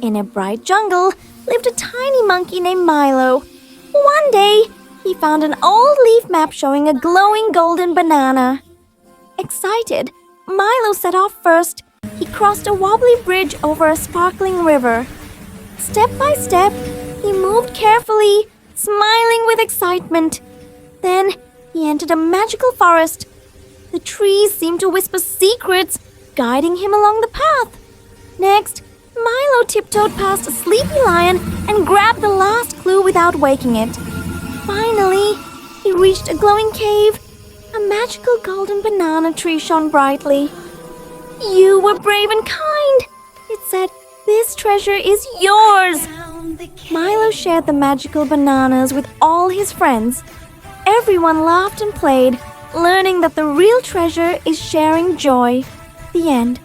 In a bright jungle lived a tiny monkey named Milo. One day, he found an old leaf map showing a glowing golden banana. Excited, Milo set off first. He crossed a wobbly bridge over a sparkling river. Step by step, he moved carefully, smiling with excitement. Then, he entered a magical forest. The trees seemed to whisper secrets, guiding him along the path. Next, Milo tiptoed past a sleepy lion and grabbed the last clue without waking it. Finally, he reached a glowing cave. A magical golden banana tree shone brightly. "You were brave and kind," it said. "This treasure is yours." Milo shared the magical bananas with all his friends. Everyone laughed and played, learning that the real treasure is sharing joy. The end.